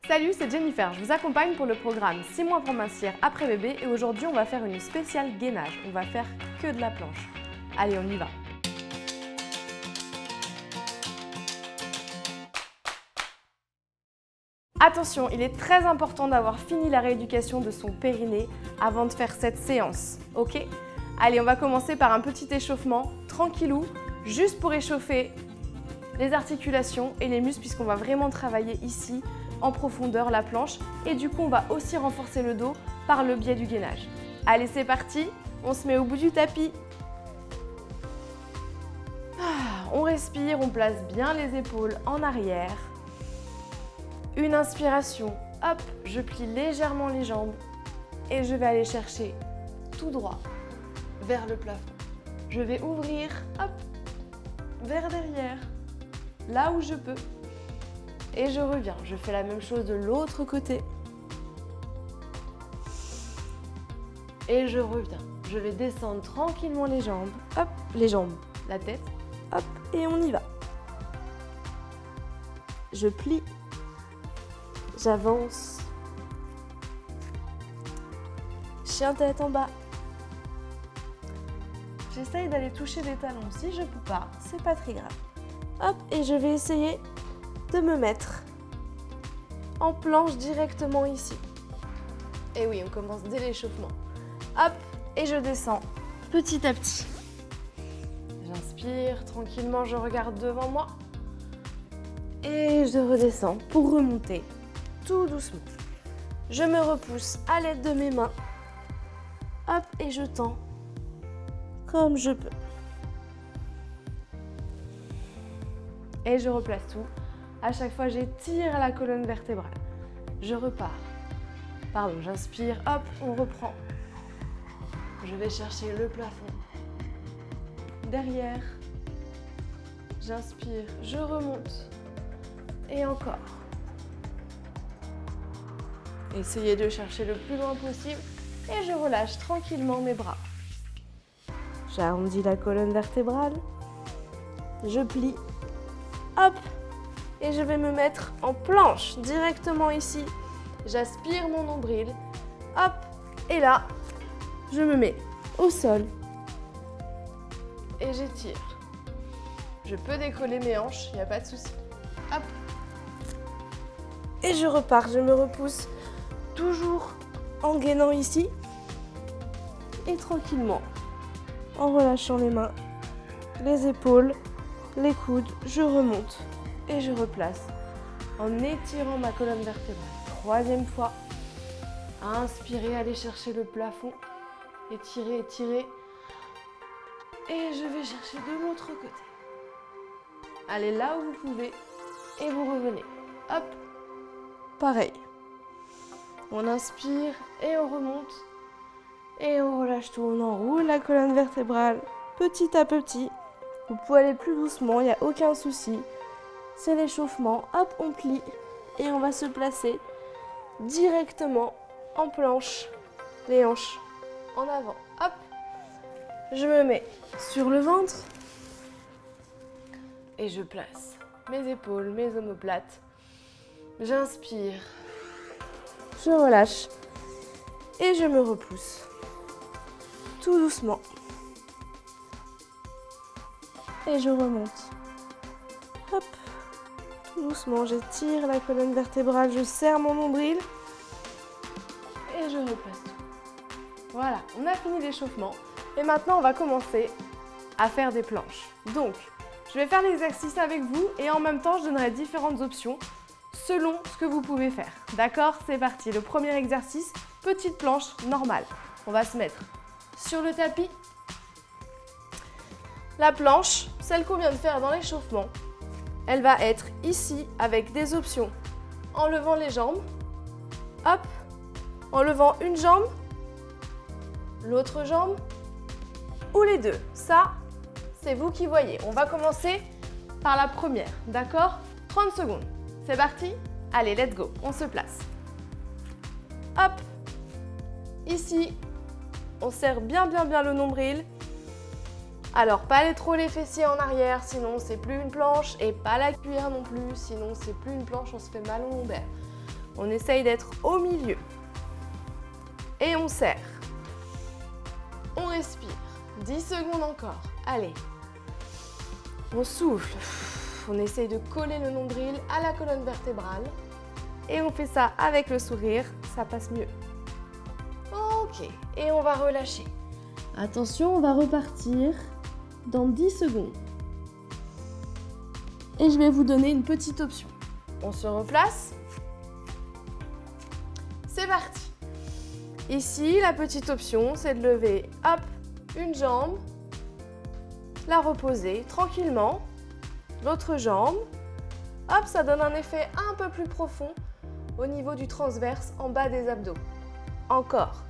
Salut, c'est Jennifer, je vous accompagne pour le programme 6 mois pour mincir après bébé et aujourd'hui on va faire une spéciale gainage, on va faire que de la planche. Allez, on y va. Attention, il est très important d'avoir fini la rééducation de son périnée avant de faire cette séance, ok? Allez, on va commencer par un petit échauffement, tranquillou, juste pour échauffer les articulations et les muscles puisqu'on va vraiment travailler ici en profondeur la planche et du coup on va aussi renforcer le dos par le biais du gainage. Allez, c'est parti, on se met au bout du tapis. On respire, on place bien les épaules en arrière. Une inspiration, hop, je plie légèrement les jambes et je vais aller chercher tout droit vers le plafond. Je vais ouvrir, hop, vers derrière, là où je peux. Et je reviens, je fais la même chose de l'autre côté. Et je reviens. Je vais descendre tranquillement les jambes, hop, les jambes, la tête, hop, et on y va. Je plie, j'avance. Chien tête en bas. J'essaye d'aller toucher les talons. Si je ne peux pas, c'est pas très grave. Hop, et je vais essayer de me mettre en planche directement ici. Et oui, on commence dès l'échauffement. Hop, et je descends petit à petit. J'inspire, tranquillement, je regarde devant moi. Et je redescends pour remonter tout doucement. Je me repousse à l'aide de mes mains. Hop, et je tends comme je peux. Et je replace tout. À chaque fois, j'étire la colonne vertébrale. Je repars. Pardon, j'inspire, hop, on reprend. Je vais chercher le plafond. Derrière. J'inspire, je remonte. Et encore. Essayez de chercher le plus loin possible. Et je relâche tranquillement mes bras. J'arrondis la colonne vertébrale. Je plie. Hop, et je vais me mettre en planche directement ici. J'aspire mon nombril. Hop, et là, je me mets au sol et j'étire. Je peux décoller mes hanches, il n'y a pas de souci. Hop, et je repars, je me repousse toujours en gainant ici et tranquillement en relâchant les mains, les épaules, les coudes, je remonte et je replace en étirant ma colonne vertébrale. Troisième fois, inspirez, allez chercher le plafond, étirez, étirez et je vais chercher de l'autre côté. Allez là où vous pouvez et vous revenez. Hop, pareil. On inspire et on remonte et on relâche tout. On enroule la colonne vertébrale petit à petit. Vous pouvez aller plus doucement, il n'y a aucun souci. C'est l'échauffement. Hop, on plie et on va se placer directement en planche, les hanches en avant. Hop, je me mets sur le ventre et je place mes épaules, mes omoplates. J'inspire, je relâche et je me repousse tout doucement. Et je remonte. Hop, tout doucement, j'étire la colonne vertébrale, je serre mon nombril et je replace tout. Voilà, on a fini l'échauffement et maintenant on va commencer à faire des planches. Donc, je vais faire l'exercice avec vous et en même temps je donnerai différentes options selon ce que vous pouvez faire. D'accord? C'est parti. Le premier exercice, petite planche normale. On va se mettre sur le tapis. La planche, celle qu'on vient de faire dans l'échauffement, elle va être ici avec des options. En levant les jambes, hop, en levant une jambe, l'autre jambe ou les deux. Ça, c'est vous qui voyez. On va commencer par la première, d'accord? 30 secondes. C'est parti? Allez, let's go. On se place. Hop, ici, on serre bien le nombril. Alors, pas aller trop les fessiers en arrière, sinon c'est plus une planche, et pas la cuillère non plus, sinon c'est plus une planche, on se fait mal au lombaire. On essaye d'être au milieu. Et on serre. On respire. 10 secondes encore. Allez. On souffle. On essaye de coller le nombril à la colonne vertébrale. Et on fait ça avec le sourire, ça passe mieux. Ok, et on va relâcher. Attention, on va repartir dans 10 secondes. Et je vais vous donner une petite option. On se replace. C'est parti. Ici, la petite option, c'est de lever, hop, une jambe, la reposer tranquillement, l'autre jambe. Hop, ça donne un effet un peu plus profond au niveau du transverse en bas des abdos. Encore.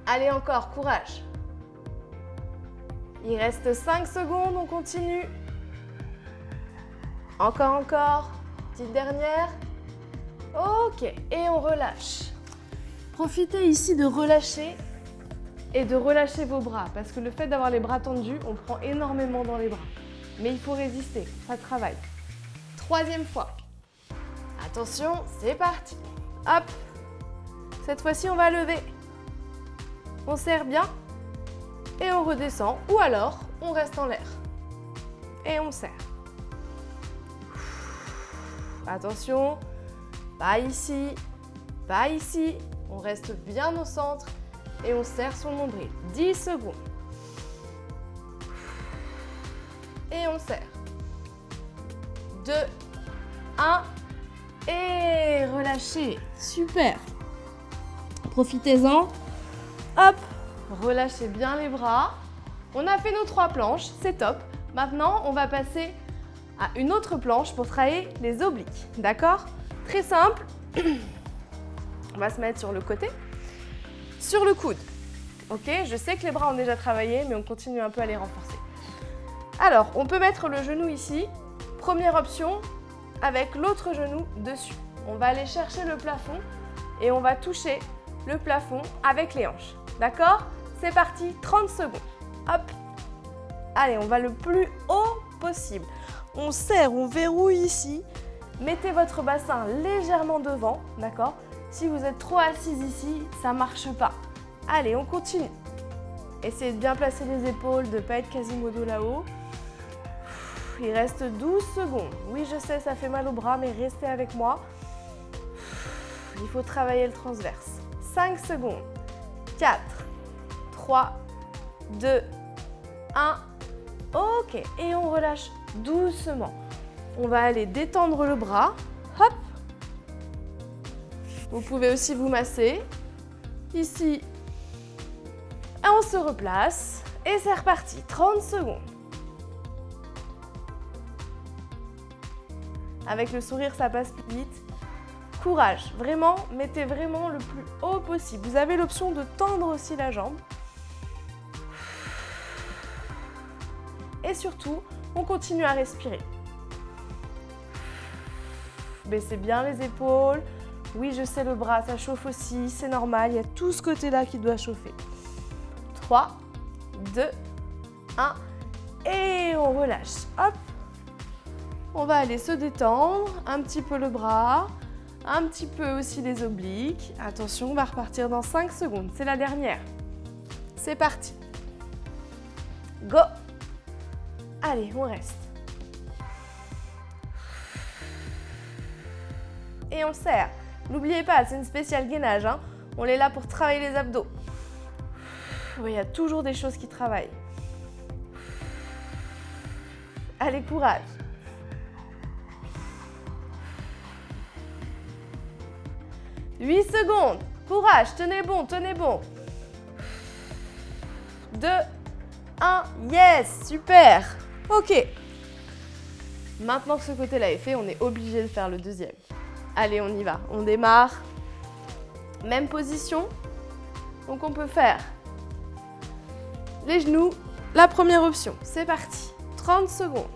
Allez, encore, courage. Il reste 5 secondes, on continue. Encore. Petite dernière. Ok, et on relâche. Profitez ici de relâcher et de relâcher vos bras parce que le fait d'avoir les bras tendus, on prend énormément dans les bras. Mais il faut résister, ça travaille. 3e fois. Attention, c'est parti. Hop. Cette fois-ci, on va lever. On serre bien et on redescend. Ou alors, on reste en l'air. Et on serre. Attention, pas ici, pas ici. On reste bien au centre et on serre sur le nombril. 10 secondes. Et on serre. 2, 1 et relâchez. Super. Profitez-en. Hop, relâchez bien les bras. On a fait nos 3 planches, c'est top. Maintenant, on va passer à une autre planche pour travailler les obliques. D'accord? Très simple. On va se mettre sur le côté, sur le coude. Ok, je sais que les bras ont déjà travaillé, mais on continue un peu à les renforcer. Alors, on peut mettre le genou ici. Première option, avec l'autre genou dessus. On va aller chercher le plafond et on va toucher le plafond avec les hanches. D'accord? C'est parti, 30 secondes. Hop. Allez, on va le plus haut possible. On serre, on verrouille ici. Mettez votre bassin légèrement devant, d'accord? Si vous êtes trop assise ici, ça ne marche pas. Allez, on continue. Essayez de bien placer les épaules, de ne pas être quasimodo là-haut. Il reste 12 secondes. Oui, je sais, ça fait mal au bras, mais restez avec moi. Il faut travailler le transverse. 5 secondes. 4, 3, 2, 1. Ok, et on relâche doucement. On va aller détendre le bras. Hop. Vous pouvez aussi vous masser. Ici. Et on se replace. Et c'est reparti. 30 secondes. Avec le sourire, ça passe plus vite. Courage. Vraiment, mettez vraiment le plus haut possible. Vous avez l'option de tendre aussi la jambe. Et surtout, on continue à respirer. Baissez bien les épaules. Oui, je sais, le bras, ça chauffe aussi. C'est normal, il y a tout ce côté-là qui doit chauffer. 3, 2, 1. Et on relâche. Hop. On va aller se détendre. Un petit peu le bras. Un petit peu aussi les obliques. Attention, on va repartir dans 5 secondes. C'est la dernière. C'est parti. Go. Allez, on reste. Et on serre. N'oubliez pas, c'est une spéciale gainage. Hein. On est là pour travailler les abdos. Il y a toujours des choses qui travaillent. Allez, courage. « 8 secondes. Courage, tenez bon, tenez bon. 2, 1, yes, super. Ok. Maintenant que ce côté-là est fait, on est obligé de faire le deuxième. Allez, on y va. On démarre. Même position. Donc, on peut faire les genoux. La première option, c'est parti. 30 secondes.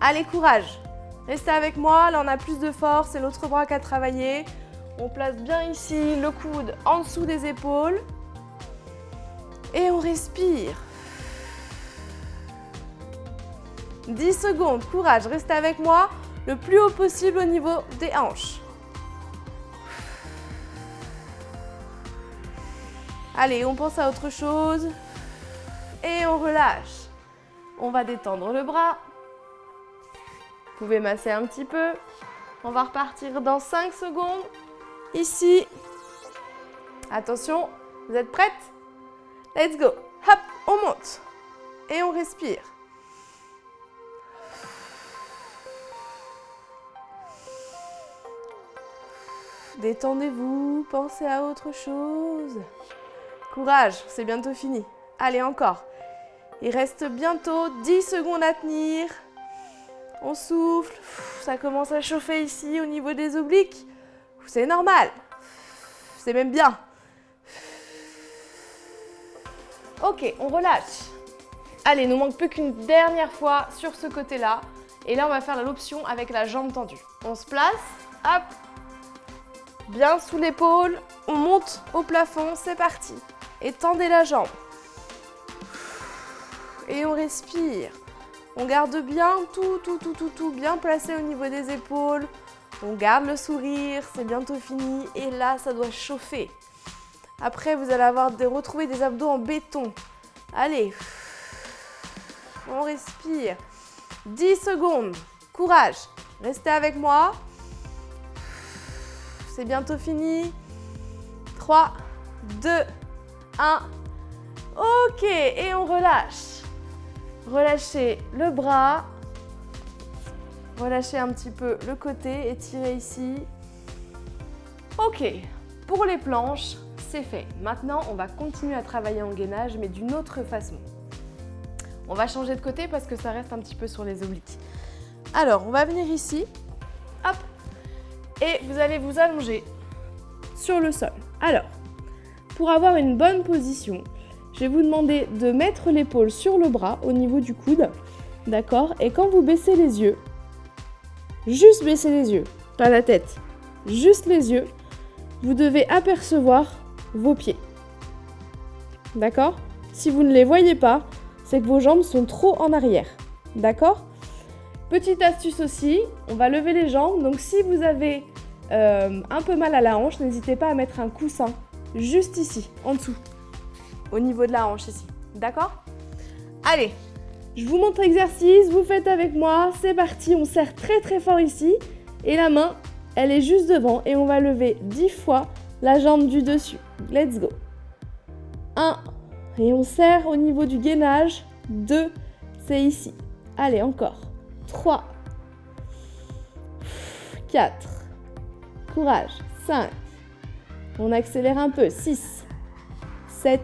Allez, courage. Restez avec moi. Là, on a plus de force. C'est l'autre bras qui a travaillé. On place bien ici le coude en dessous des épaules. Et on respire. 10 secondes, courage, restez avec moi le plus haut possible au niveau des hanches. Allez, on pense à autre chose et on relâche. On va détendre le bras. Vous pouvez masser un petit peu. On va repartir dans 5 secondes. Ici. Attention, vous êtes prêtes? Let's go. Hop, on monte. Et on respire. Détendez-vous, pensez à autre chose. Courage, c'est bientôt fini. Allez, encore. Il reste bientôt 10 secondes à tenir. On souffle. Ça commence à chauffer ici au niveau des obliques. C'est normal. C'est même bien. Ok, on relâche. Allez, il nous manque plus qu'une dernière fois sur ce côté-là. Et là, on va faire l'option avec la jambe tendue. On se place. Hop. Bien sous l'épaule. On monte au plafond. C'est parti. Et tendez la jambe. Et on respire. On garde bien tout bien placé au niveau des épaules. On garde le sourire, c'est bientôt fini. Et là, ça doit chauffer. Après, vous allez retrouver des abdos en béton. Allez. On respire. 10 secondes. Courage. Restez avec moi. C'est bientôt fini. 3, 2, 1. Ok, et on relâche. Relâchez le bras, relâchez un petit peu le côté, étirez ici. Ok, pour les planches, c'est fait. Maintenant, on va continuer à travailler en gainage, mais d'une autre façon. On va changer de côté parce que ça reste un petit peu sur les obliques. Alors, on va venir ici, hop, et vous allez vous allonger sur le sol. Alors, pour avoir une bonne position, je vais vous demander de mettre l'épaule sur le bras au niveau du coude, d'accord? Et quand vous baissez les yeux, juste baisser les yeux, pas la tête, juste les yeux, vous devez apercevoir vos pieds, d'accord? Si vous ne les voyez pas, c'est que vos jambes sont trop en arrière, d'accord? Petite astuce aussi, on va lever les jambes, donc si vous avez un peu mal à la hanche, n'hésitez pas à mettre un coussin juste ici, en dessous. Au niveau de la hanche ici, d'accord? Allez, je vous montre l'exercice, vous faites avec moi, c'est parti, on serre très fort ici et la main, elle est juste devant et on va lever 10 fois la jambe du dessus. Let's go. 1 et on serre au niveau du gainage, 2, c'est ici. Allez, encore. 3, 4, courage, 5, on accélère un peu, 6, 7,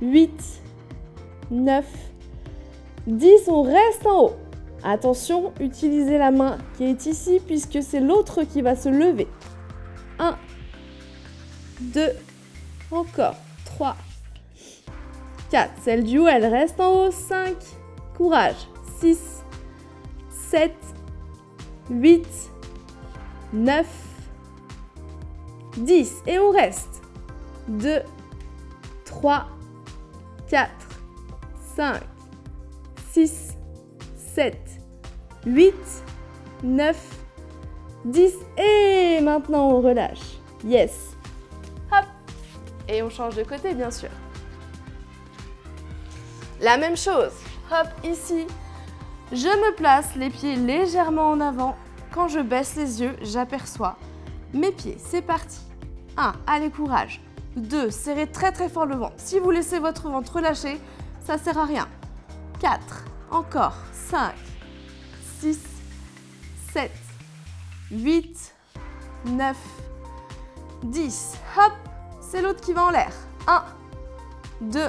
8, 9, 10, on reste en haut. Attention, utilisez la main qui est ici puisque c'est l'autre qui va se lever. 1, 2, encore, 3, 4, celle du haut, elle reste en haut, 5, courage, 6, 7, 8, 9, 10, et on reste. 2, 3, 4, 5, 6, 7, 8, 9, 10. Et maintenant, on relâche. Yes. Hop. Et on change de côté, bien sûr. La même chose. Hop, ici. Je me place, les pieds légèrement en avant. Quand je baisse les yeux, j'aperçois mes pieds. C'est parti. 1. Allez, courage. 2. Serrez très fort le ventre. Si vous laissez votre ventre relâcher, ça ne sert à rien. 4. Encore. 5, 6, 7, 8, 9, 10. Hop, c'est l'autre qui va en l'air. 1, 2,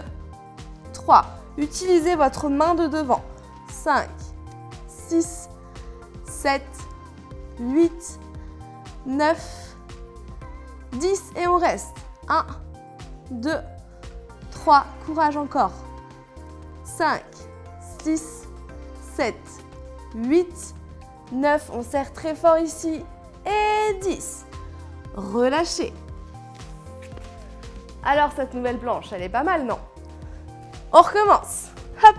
3. Utilisez votre main de devant. 5, 6, 7, 8, 9, 10. Et on reste. 1, 2, 3. Courage encore. 5, 6, 7, 8, 9. On serre très fort ici. Et 10. Relâchez. Alors, cette nouvelle planche, elle est pas mal, non? On recommence. Hop,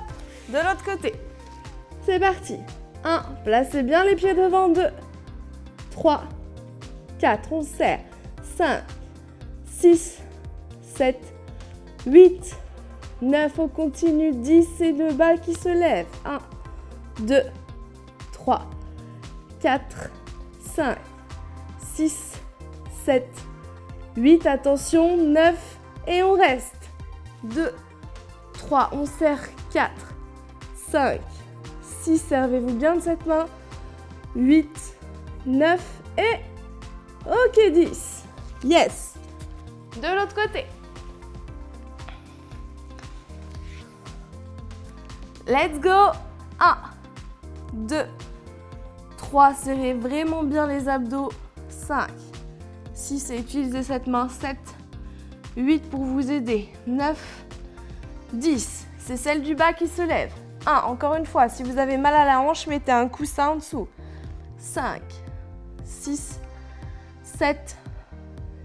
de l'autre côté. C'est parti. 1, placez bien les pieds devant. 2, 3, 4, on serre. 5, 6, 7, 8, 9, on continue. 10, c'est le bas qui se lève. 1, 2, 3, 4, 5, 6, 7, 8, attention, 9, et on reste. 2, 3, on serre. 4, 5, 6, servez-vous bien de cette main. 8, 9 et ok, 10. Yes. De l'autre côté. Let's go. 1, 2, 3, serrez vraiment bien les abdos. 5, 6, et utilisez cette main. 7, 8 pour vous aider. 9, 10, c'est celle du bas qui se lève. 1, encore une fois, si vous avez mal à la hanche, mettez un coussin en dessous. 5, 6, 7,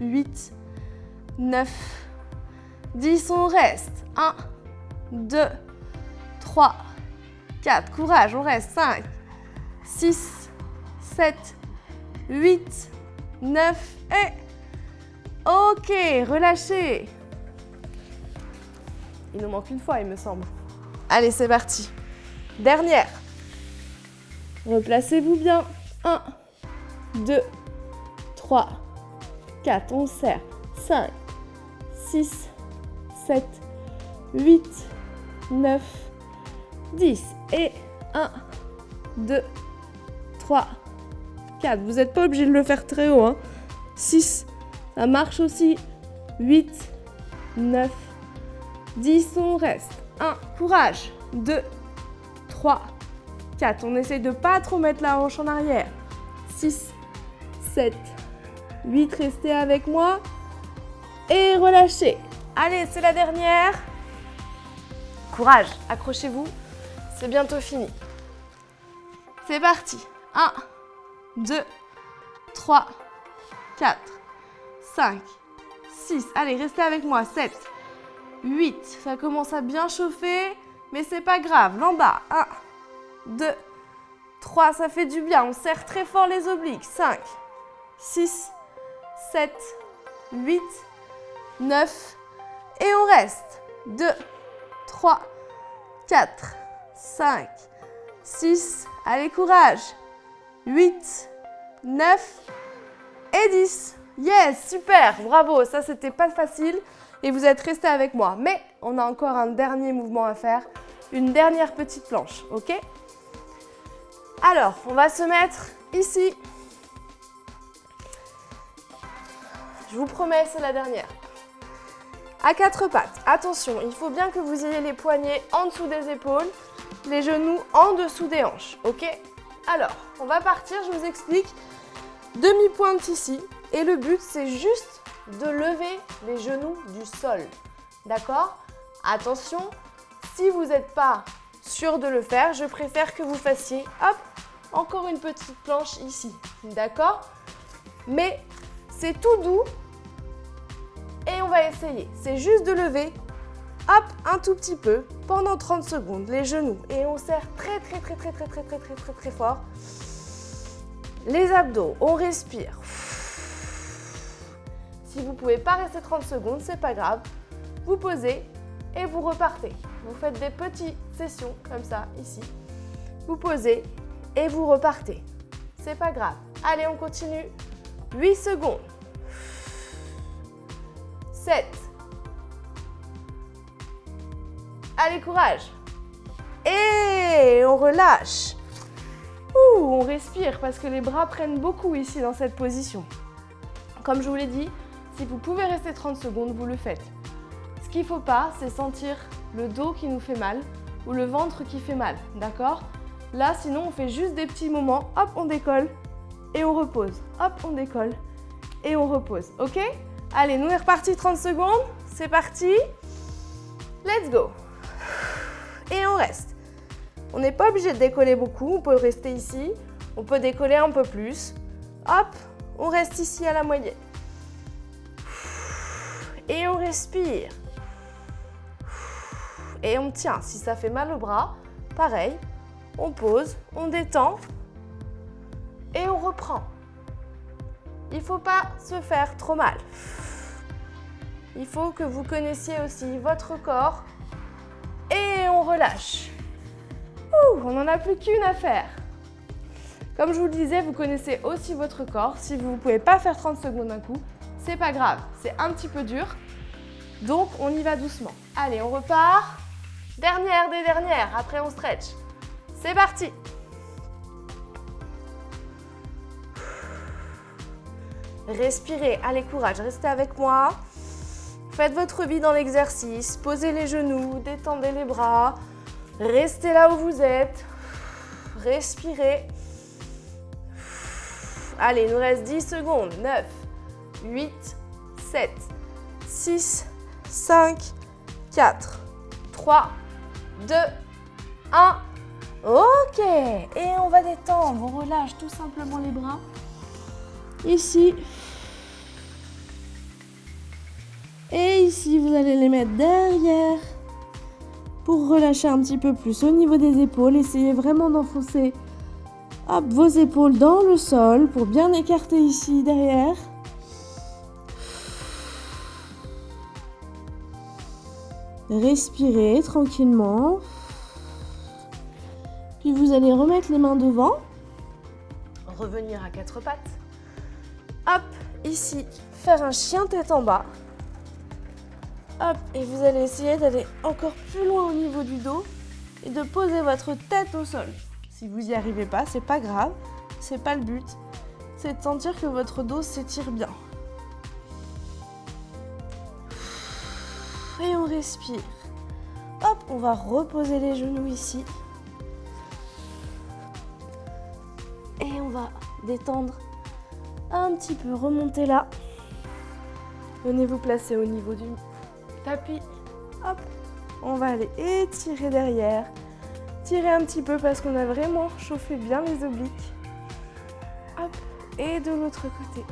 8, 9, 10, on reste. 1, 2, 3, 4, courage, on reste. 5, 6, 7, 8, 9 et ok, relâchez. Il nous manque une fois, il me semble. Allez, c'est parti. Dernière. Replacez-vous bien. 1, 2, 3, 4, on serre. 5, 6, 7, 8, 9, 10. Et 1, 2, 3, 4. Vous n'êtes pas obligé de le faire très haut, hein. 6, ça marche aussi. 8, 9, 10, on reste. 1, courage. 2, 3, 4. On essaie de ne pas trop mettre la hanche en arrière. 6, 7, 8. Restez avec moi. Et relâchez. Allez, c'est la dernière. Courage, accrochez-vous. C'est bientôt fini. C'est parti. 1, 2, 3, 4, 5, 6. Allez, restez avec moi. 7, 8. Ça commence à bien chauffer, mais c'est pas grave. L'en bas. 1, 2, 3. Ça fait du bien. On serre très fort les obliques. 5, 6, 7, 8, 9. Et on reste. 2, 3, 4, 5, 6. Allez, courage. 8, 9 et 10. Yes, super, bravo. Ça, c'était pas facile et vous êtes restés avec moi. Mais on a encore un dernier mouvement à faire, une dernière petite planche, ok? Alors, on va se mettre ici. Je vous promets, c'est la dernière. À quatre pattes. Attention, il faut bien que vous ayez les poignets en dessous des épaules, les genoux en dessous des hanches, ok? Alors, on va partir, je vous explique. Demi-pointe ici. Et le but, c'est juste de lever les genoux du sol. D'accord? Attention, si vous n'êtes pas sûr de le faire, je préfère que vous fassiez, hop, encore une petite planche ici. D'accord? Mais c'est tout doux. Et on va essayer. C'est juste de lever, hop, un tout petit peu, pendant 30 secondes, les genoux. Et on serre très fort. Les abdos, on respire. Si vous ne pouvez pas rester 30 secondes, c'est pas grave. Vous posez et vous repartez. Vous faites des petites sessions comme ça, ici. Vous posez et vous repartez. C'est pas grave. Allez, on continue. 8 secondes. 7. Allez, courage. Et on relâche. Ouh, on respire parce que les bras prennent beaucoup ici dans cette position. Comme je vous l'ai dit, si vous pouvez rester 30 secondes, vous le faites. Ce qu'il ne faut pas, c'est sentir le dos qui nous fait mal ou le ventre qui fait mal, d'accord? Là, sinon, on fait juste des petits moments. Hop, on décolle et on repose. Hop, on décolle et on repose, ok? Allez, nous, on est reparti 30 secondes. C'est parti. Let's go. Et on reste. On n'est pas obligé de décoller beaucoup. On peut rester ici. On peut décoller un peu plus. Hop, on reste ici à la moyenne. Et on respire. Et on tient. Si ça fait mal au bras, pareil, On pose, on détend et on reprend. Il ne faut pas se faire trop mal. Il faut que vous connaissiez aussi votre corps et on relâche. On n'en a plus qu'une à faire. Comme je vous le disais, vous connaissez aussi votre corps. Si vous ne pouvez pas faire 30 secondes d'un coup, c'est pas grave. C'est un petit peu dur. Donc, on y va doucement. Allez, on repart. Dernière des dernières. Après, on stretch. C'est parti. Respirez. Allez, courage. Restez avec moi. Faites votre vie dans l'exercice. Posez les genoux. Détendez les bras. Restez là où vous êtes. Respirez. Allez, il nous reste 10 secondes. 9, 8, 7, 6, 5, 4, 3, 2, 1. Ok. Et on va détendre. On relâche tout simplement les bras. Ici. Et ici, vous allez les mettre derrière pour relâcher un petit peu plus au niveau des épaules. Essayez vraiment d'enfoncer vos épaules dans le sol pour bien écarter ici derrière. Respirez tranquillement. Puis vous allez remettre les mains devant. Revenir à quatre pattes. Hop, ici, faire un chien tête en bas. Hop, et vous allez essayer d'aller encore plus loin au niveau du dos et de poser votre tête au sol. Si vous n'y arrivez pas, c'est pas grave, c'est pas le but. C'est de sentir que votre dos s'étire bien. Et on respire. Hop, on va reposer les genoux ici. Et on va détendre un petit peu, remonter là. Venez vous placer au niveau du tapis. Hop, on va aller étirer derrière. Tirer un petit peu parce qu'on a vraiment chauffé bien les obliques. Hop, et de l'autre côté.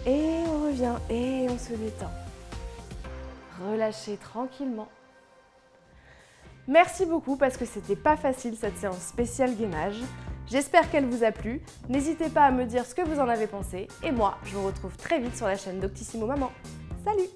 Et on revient et on se détend. Relâchez tranquillement. Merci beaucoup parce que c'était pas facile cette séance spéciale gainage. J'espère qu'elle vous a plu. N'hésitez pas à me dire ce que vous en avez pensé. Et moi, je vous retrouve très vite sur la chaîne Doctissimo Maman. Salut!